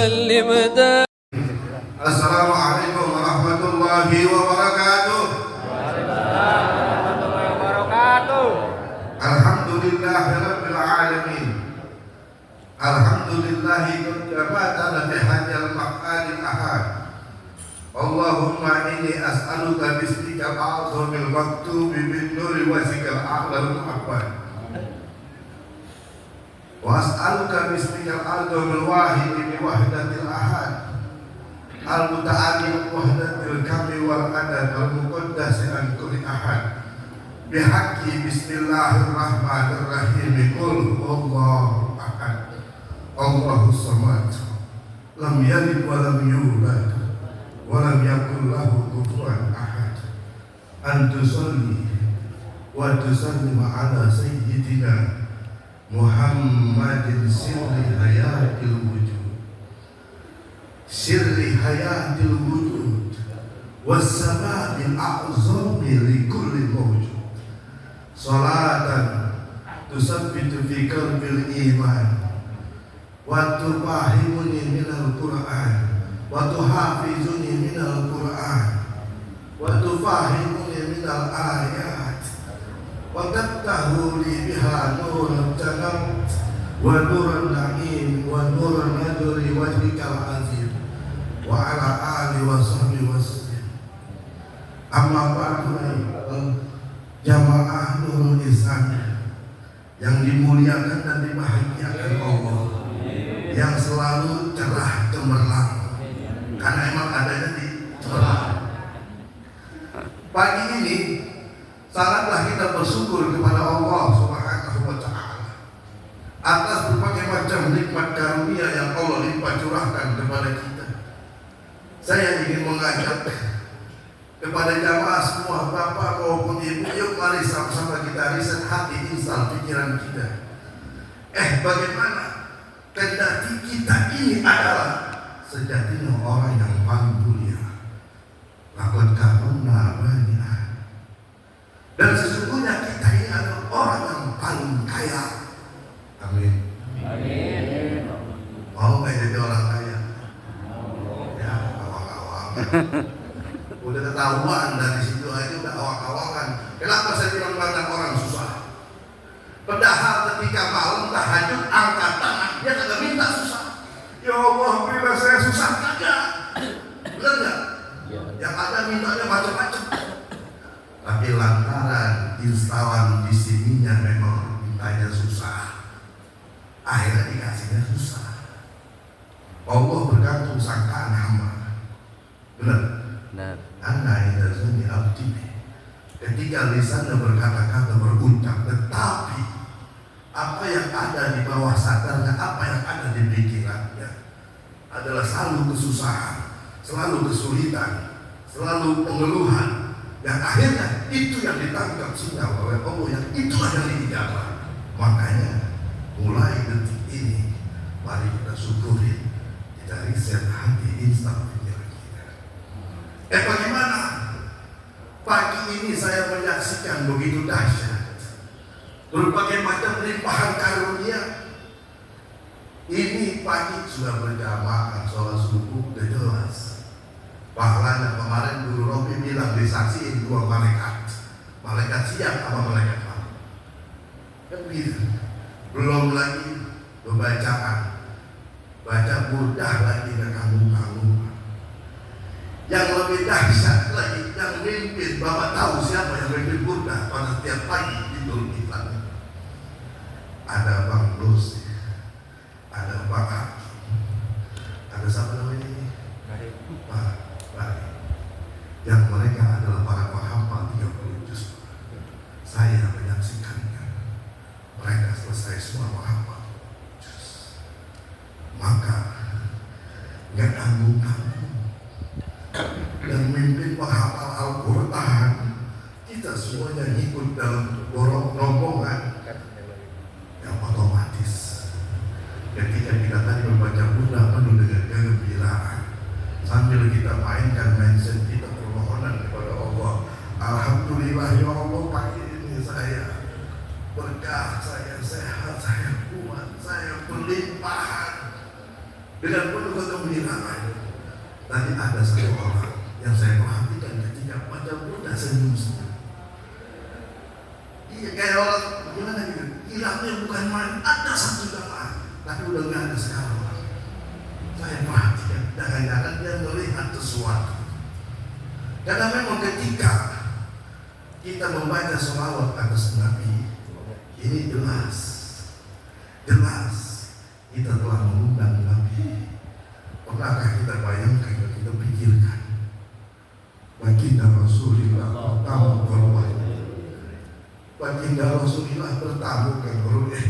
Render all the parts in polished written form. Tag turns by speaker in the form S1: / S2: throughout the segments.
S1: وسلم دائما.
S2: السلام عليكم ورحمة الله وبركاته. الحمد لله رب العالمين. الحمد لله كما في هذا المقال الأحد. اللهم إني أسألك باسمك الأعظم المكتوب بالنور وجهك الأعلى المحمد، وأسألك باسمك الأعظم الواحد بوحدة الأحد المتعالي وحدة الكمال والعدد المقدس عن كل أحد، بحق بسم الله الرحمن الرحيم. قل هو الله أحد الله الصمد لم يلد ولم يولد ولم يكن له كفوا أحد. أن تصلي وتسلم على سيدنا محمد سر حياة الوجود، سر حياة الوجود والسبب الأعظم لكل موجود. صلاة تثبت في قلب الإيمان وتفهمني من القرآن وتحافظني من القرآن وتفهمني من الآيات وتفتح لي بها نور الجنة ونور النعيم ونور النذر وجهك العظيم وعلى آله وصحبه وسلم. أما بعد, jamaah Nurul Islam yang dimuliakan dan dibahagiakan Allah, yang selalu cerah cemerlang, karena emang adanya di cemerlang. Pagi ini sangatlah kita bersyukur kepada Allah Subhanahu wa Ta'ala atas berbagai macam nikmat karunia yang Allah limpah curahkan kepada kita. Saya ingin mengajak kepada jamaah semua, bapak maupun ibu, yuk mari sama-sama kita riset hati, install pikiran kita. Bagaimana kendati kita ini adalah sejatinya orang yang paling mulia. Lakon karuna banyak. Dan sesungguhnya kita ini adalah orang yang paling kaya. Amin. Amin. Mau nggak jadi orang kaya? Ya, awang-awang. Udah ketahuan dari situ aja udah awang-awangan. Kenapa saya bilang banyak orang susah? Padahal ketika malam tahajud angkat tangan, dia kagak minta susah. Ya Allah, bila saya susah kagak. Benar nggak? Yang ada mintanya macam-macam. Tapi lantaran instalan di sininya memang mintanya susah, akhirnya dikasihnya susah. Allah bergantung sangkaan hamba. Benar? Benar. Anda indah zani abdi. Ketika lisannya berkata-kata berucap, tetapi apa yang ada di bawah sadarnya, apa yang ada di pikirannya adalah selalu kesusahan, selalu kesulitan, selalu pengeluhan. Dan akhirnya itu yang ditangkap sinyal oleh Allah, yang itulah yang diijabah. Makanya mulai detik ini mari kita syukuri, kita riset hati, instan pikiran kita. Bagaimana pagi ini saya menyaksikan begitu dahsyat berbagai macam limpahan karunia. Ini pagi sudah berjamaah sholat subuh udah jelas. Pahalanya kemarin Guru Robi bilang disaksiin 2 malaikat, malaikat siang sama malaikat malam. Kan gitu. Belum lagi pembacaan, baca mudah lagi ke kamu-kamu. Yang lebih dahsyat lagi, yang mimpin, Bapak tahu siapa yang mimpin mudah pada setiap pagi di Nurul Islam. Ada Bang Lusi, ada Bang Hakim, ada siapa namanya ini? Pak. Yang mereka adalah para penghafal 30 juz. Saya menyaksikannya. Mereka selesai semua menghafal juz. Maka nggak tanggung-tanggung. Dan mimpin menghafal Al-Quran, kita semuanya ikut dalam rombongan yang otomatis. Ketika kita tadi membaca bunda penuh dengan kegembiraan, sambil kita mainkan mindset kita permohonan kepada Allah. Alhamdulillah ya Allah, pagi ini saya berkah, saya sehat, saya kuat, saya berlimpahan dengan penuh kegembiraan. Tadi ada satu orang yang saya perhatikan ketika pada Buddha senyum-senyum. Iya, kayak orang gimana gitu, hilangnya bukan main, ada satu jamaah, tapi udah nggak ada sekarang. Saya perhatikan, jangan-jangan dia melihat sesuatu. Karena memang ketika kita membaca sholawat atas Nabi, ini jelas kita telah mengundang Nabi. Pernahkah kita bayangkan, kita pikirkan, baginda Rasulullah bertamu ke rumah, baginda Rasulullah bertamu ke rumah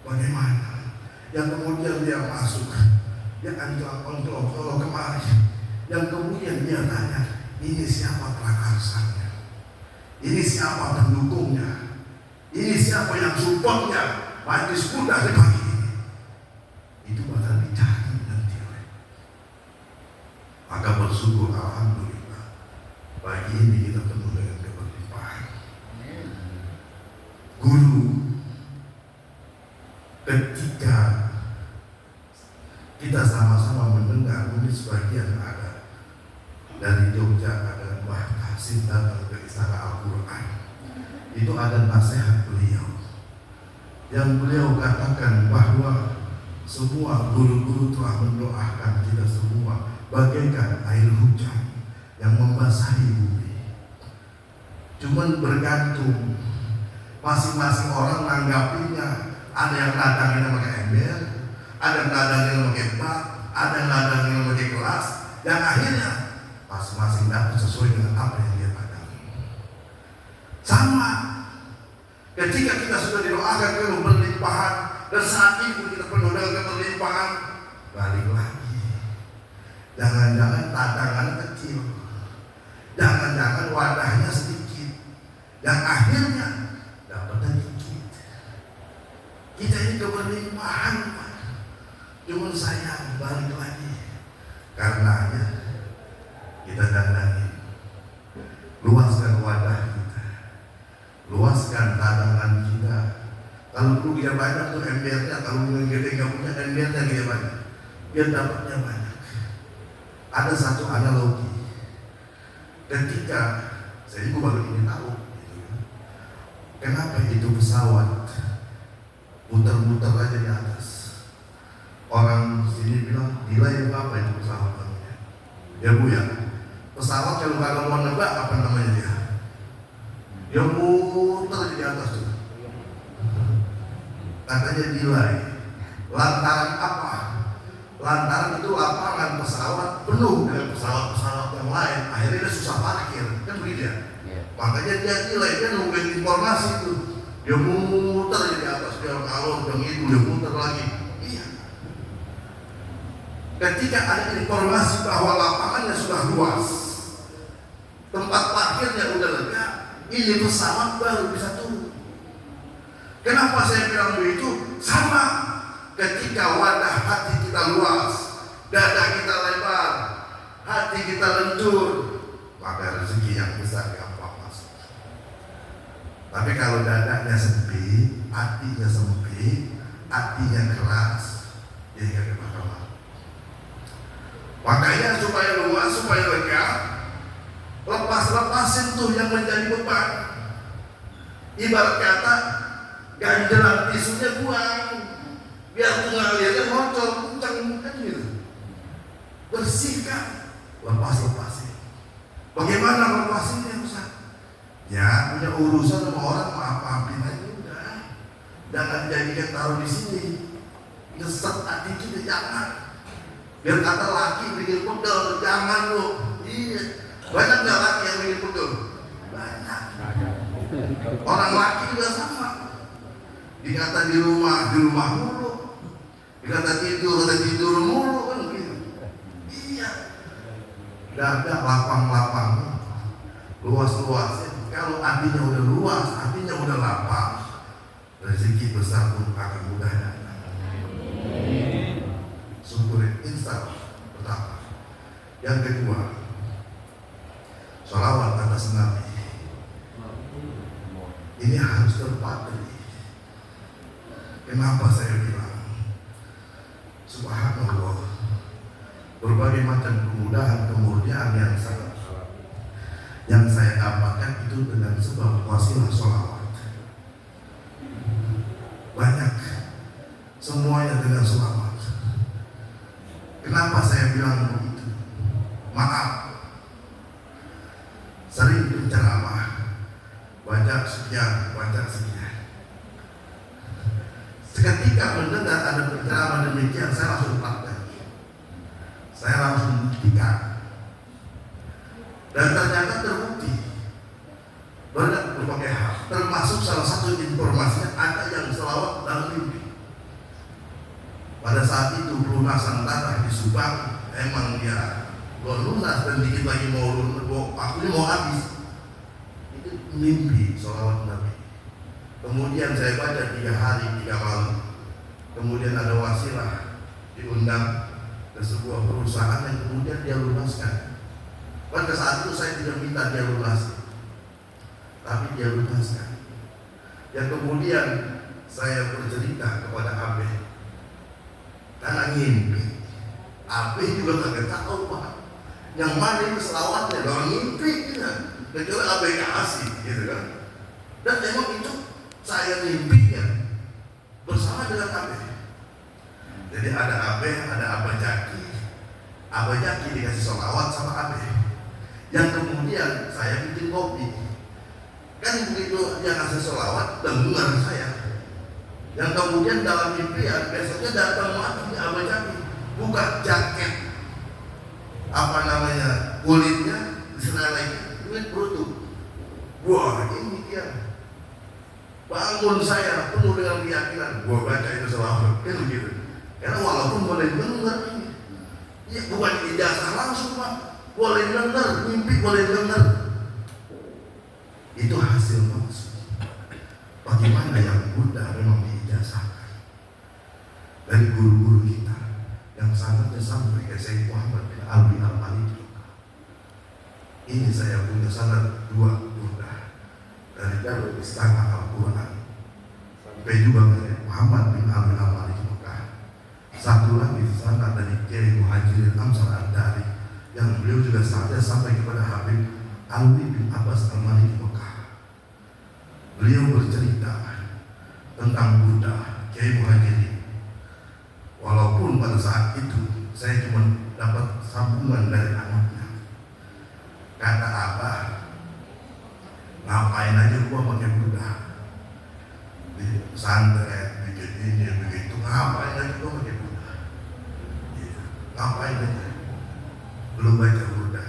S2: bagaimana? Yang kemudian dia masuk, dia ancol kalau kemari, yang kemudian dia tanya, ini siapa prakarsanya? Ini siapa pendukungnya? Ini siapa yang supportnya? Majlis Buddha di pagi ini. Itu bakal dicari nanti. Maka bersyukur, alhamdulillah, pagi ini kita penuh dengan keberlimpahan. Guru, ketika kita sama-sama mendengar, ini sebagian ada dari Jogja, ada Mbah Tahsin datang ke Istana Al-Quran. Itu ada nasihat beliau yang beliau katakan bahwa semua guru-guru telah mendoakan kita semua bagaikan air hujan yang membasahi bumi. Cuman bergantung masing-masing orang nanggapinya. Ada yang nadangnya pakai ember, ada yang nadangnya pakai bak, ada yang nadangnya pakai gelas, dan akhirnya masing-masing dapat sesuai dengan apa yang dia padangi. Sama ketika kita sudah didoakan penuh berlimpahan, dan saat itu kita penuh dengan berlimpahan, balik lagi. Jangan-jangan tadangan kecil, jangan-jangan wadahnya sedikit, dan akhirnya dapatnya dikit. Kita ini keberlimpahan, Pak. Cuma sayang balik lagi. Karenanya kita dandani, luaskan wadah kita, luaskan tadangan kita. Kalau perlu dia banyak tuh embernya, kalau kita nggak punya embernya dia banyak, biar dapatnya banyak. Ada satu analogi. Ketika saya juga baru ini tahu, kenapa itu pesawat muter-muter aja di atas. Orang sini bilang, gila ya apa itu pesawat namanya? Ya Bu ya, pesawat kalau nggak mau nebak apa namanya dia? Dia muter di atas tuh. Katanya delay. Lantaran apa? Lantaran itu lapangan pesawat penuh dengan pesawat-pesawat yang lain. Akhirnya dia susah parkir, kan begitu ya? Makanya dia delay, dia nungguin informasi itu. Dia muter di atas, dia kalau yang itu dia muter lagi. Iya. Ketika ada informasi bahwa lapangannya sudah luas, tempat parkirnya udah lega, ini pesawat baru bisa turun. Kenapa saya bilang begitu? Sama ketika wadah hati kita luas, dada kita lebar, hati kita lentur, maka rezeki yang besar gampang masuk. Tapi kalau dadanya sempit, hatinya sempit, hatinya keras, jadi gak bakal masuk. Makanya supaya luas, supaya lega, lepas-lepasin tuh yang menjadi beban. Ibarat kata, ganjelan tisunya buang, biar tuh ngalirnya bocor, kencang kan gitu. Bersihkan, lepas-lepasin. Bagaimana lepasinnya Ustaz? Ya punya urusan sama orang, maaf-maafin aja udah. Jangan jadikan taruh di sini. Ngeset hati kita jangan. Biar kata laki bikin pegel, jangan lu. Iya. Banyak nggak laki yang bikin pegel? Banyak. Orang laki juga sama. Dikata di rumah mulu. Dikata tidur mulu kan gitu. Iya. Dada lapang-lapang, luas-luasin. Kalau hatinya udah luas, hatinya udah lapang, rezeki besar pun akan mudah datang. Syukurin instan pertama. Yang kedua, sholawat atas Nabi. Ini harus terpatri. Kenapa saya bilang? Subhanallah, berbagai macam kemudahan yang saya dapatkan itu dengan sebab wasilah sholawat. Banyak, semuanya dengan sholawat. Kenapa saya bilang begitu? Maaf, sering berceramah, baca sekian. Seketika mendengar ada penceramah demikian, saya langsung praktek. Saya langsung buktikan. Dan ternyata terbukti berbagai hal, termasuk salah satu informasinya ada yang selawat dalam mimpi. Pada saat itu pelunasan tanah di Subang, emang dia belum lunas dan dikit lagi waktunya mau habis. Itu mimpi selawat Nabi. Kemudian saya baca 3 hari 3 malam. Kemudian ada wasilah diundang ke sebuah perusahaan yang kemudian dia lunaskan. Pada saat itu saya tidak minta dia lunasi, tapi dia lunaskan. Yang kemudian saya bercerita kepada Abe, karena ngimpi. Abe juga kagak tahu Pak, yang mana itu selawatnya, kalau ngimpi ya. Kecuali Abe kasih, gitu kan. Dan memang itu saya mimpinya bersama dengan Abe. Jadi ada Abe, ada Abah Jaki. Abah Jaki dikasih sholawat sama Abe. Yang kemudian saya bikin kopi. Kan begitu dia kasih sholawat, dengar saya. Yang kemudian dalam mimpian besoknya datang lagi Abah Jaki, buka jaket kulitnya disenalai duit bruto. Wah, ini dia. Bangun saya penuh dengan keyakinan, gua baca itu selalu kan begitu. Karena walaupun boleh dengar ini, ya bukan ijazah langsung Pak, boleh dengar, mimpi boleh dengar. Itu hasil maksud. Bagaimana yang Buddha memang diijazahkan dari guru-guru kita yang sangatnya sampai ke Sayyid Muhammad bin Alwi al-Maliki. Ini saya punya sanad 2 Buddha dari Darul Istana Al-Quran sampai juga dari Muhammad bin Alwi al-Maliki Mekah. Satu lagi sanad dari Kiai Muhajirin Amsal Ad-Dari yang beliau juga sampai kepada Habib Alwi bin Abbas al-Maliki Mekah. Beliau bercerita tentang Buddha Kiai Muhajirin. Walaupun pada saat itu saya cuma dapat sambungan dari anaknya. Kata Abah, ngapain aja gua pakai Buddha di pesantren, bikin ini, begitu, ngapain aja gua pakai Buddha? Ngapain aja? Lu baca Buddha,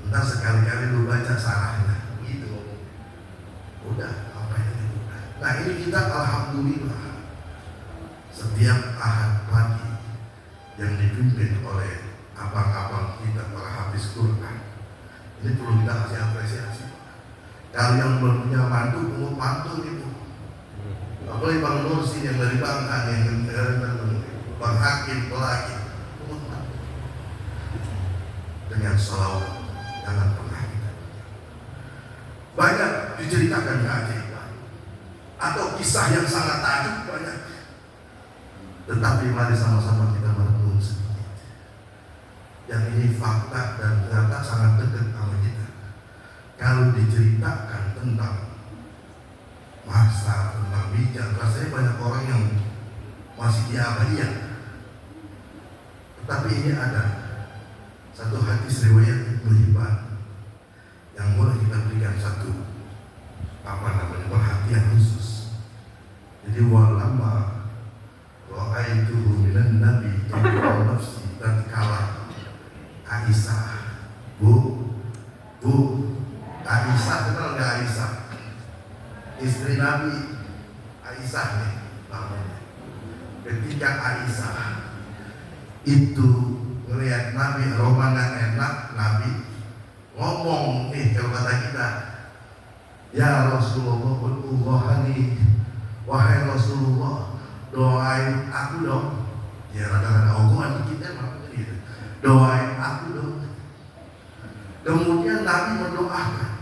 S2: ntar sekali-kali lu baca sarahnya, gitu. Udah, ngapain aja Buddha? Nah ini kita alhamdulillah setiap Ahad pagi yang dipimpin oleh abang-abang kita para hafiz Quran. Ini perlu kita kasih apresiasi. Kalau yang belum punya mantu itu. Apalagi Bang Nursi yang dari Bangka, yang dari Bang Hakim, pelagi. Dengan salawat, jangan pernah kita. Banyak diceritakan keajaiban atau kisah yang sangat takjub banyak. Tetapi mari sama-sama kita merenung sedikit. Yang ini fakta dan ternyata sangat dekat sama kita. Kalau diceritakan tentang masa, tentang bijak, rasanya banyak orang yang masih diabaikan. Tetapi ini ada satu hadis riwayat Ibnu Hibban yang boleh kita berikan satu perhatian khusus. Jadi walama ra'aituhu minan nabi jami'an nafsi tatkala Aisyah, Bu Aisyah, kenal nggak Aisyah? Istri Nabi Aisyah nih namanya. Ketika Aisyah itu melihat Nabi romangan enak, Nabi ngomong nih kalau kata kita, ya Rasulullah ud'ullahani, wahai Rasulullah doain aku dong. Ya kadang-kadang omongan kita makanya gitu. Doain aku dong. Kemudian Nabi mendoakan,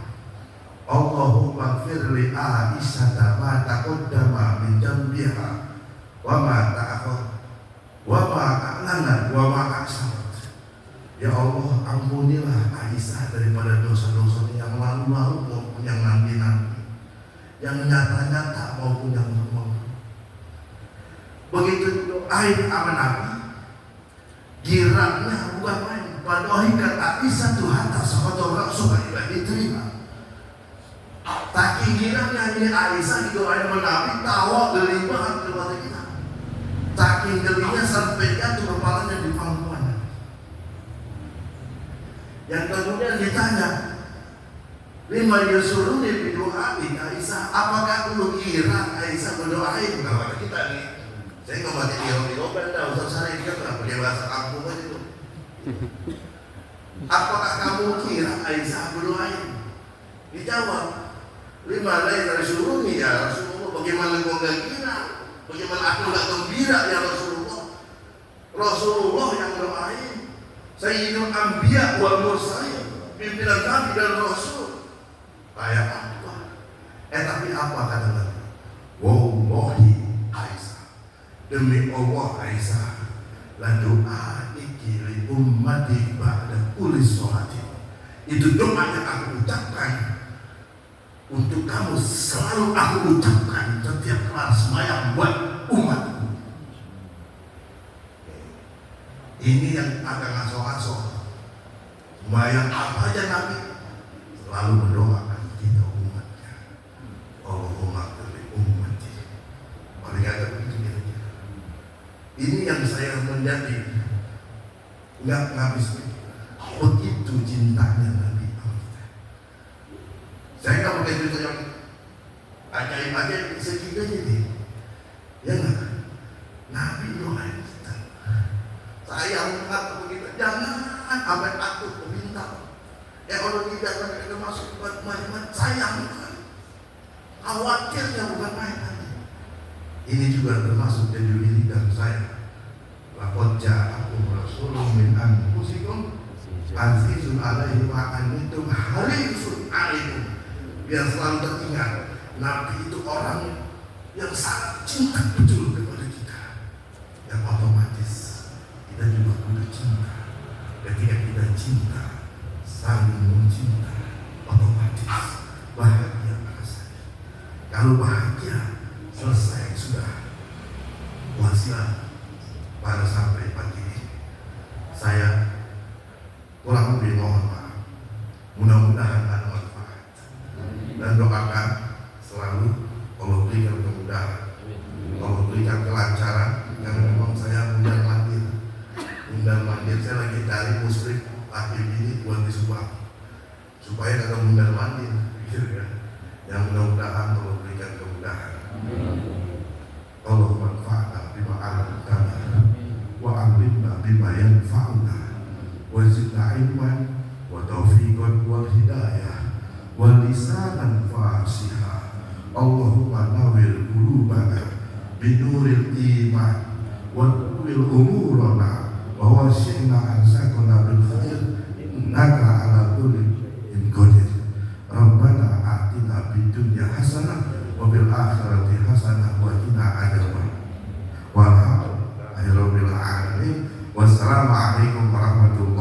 S2: Allahumma gfir li Aisyah ma taqaddama min dhanbiha wa ma ta'akhkhara wa ma nyata maupun yang ngomong. Begitu doain sama Nabi, giraknya bukan main. Padohi kata Isa tu hatta sahabat Rasul ilah diterima. Taki giraknya ini Aisyah didoain sama Nabi, tawa gelimaan kepada kita. Taki gelinya sampai jatuh kepalanya di pangkuan. Yang kemudian ditanya, lima yasuruh di doa di Aisyah, apakah lu kira Aisyah berdoain? Kalau kata kita nih, saya nggak mati di Robert, dah usah saya dia nggak punya bahasa kampung aja tuh. Apakah kamu kira Aisyah berdoain? Dijawab, lima lain dari suruh nih ya Rasulullah. Bagaimana kau nggak kira? Bagaimana aku nggak gembira ya Rasulullah? Rasulullah yang berdoain. Sayyidul Anbiya wal Mursalin, pimpinan Nabi dan Rasul. Kayak apa? Tapi apa kata Nabi? Wallahi Aisyah, demi Allah Aisyah, la doa ikili ummati ba'da kulli sholati. Itu doa yang aku ucapkan untuk kamu, selalu aku ucapkan setiap kelar sembahyang buat umatku. Ini yang agak ngaso-ngaso. Sembahyang apa aja Nabi selalu mendoakan kita umatnya. Allahumma qul ummati. Paling ada begitu kira-kira. Ini yang saya menjadi nggak habis begitu cintanya Nabi. Saya nggak pakai cerita yang ajaib-ajaib segitu aja nih. Ya nggak? Nabi doain kita. Sayang banget begitu. Jangan sampai takut meminta. Ya kalau tidak ada masuk buat main-main, sayang kan. Khawatirnya bukan main. Ini juga termasuk jadi diri dan saya. Laqad ja'akum rasulun min anfusikum azizun 'alaihi ma antum harisun 'alaikum. Biar selalu teringat, Nabi itu orang yang sangat cinta betul kepada kita. Yang otomatis kita juga kudu cinta. Ketika kita cinta, saling mencinta, otomatis bahagia rasanya. Kalau bahagia selesai sudah, wasiat pada sampai pagi ini. Saya kurang lebih mohon maaf. Mudah-mudahan ada manfaat. Dan doakan selalu Allah berikan kemudahan, Allah berikan kelancaran. Karena memang saya undang mandir saya lagi cari musrik laki ini buat disumbang supaya kagak undang mandir, gitu ya. Yang mudah-mudahan Allah berikan kemudahan. Allah manfaatna bima 'allamtana wa 'allimna bima yanfa'una wa zidna ilman wa taufiqan wal hidayah wa lisanan fasiha. Allahumma nawwir qulubana binuril iman wa tuwil umurana wa wasi'na ansakuna bil khair innaka ala kulli in qadir. Rabbana atina fid dunya hasanah wa fil akhirati hasanah wa qina adzaban. Walhamdulillahi rabbil alamin. Wassalamualaikum warahmatullahi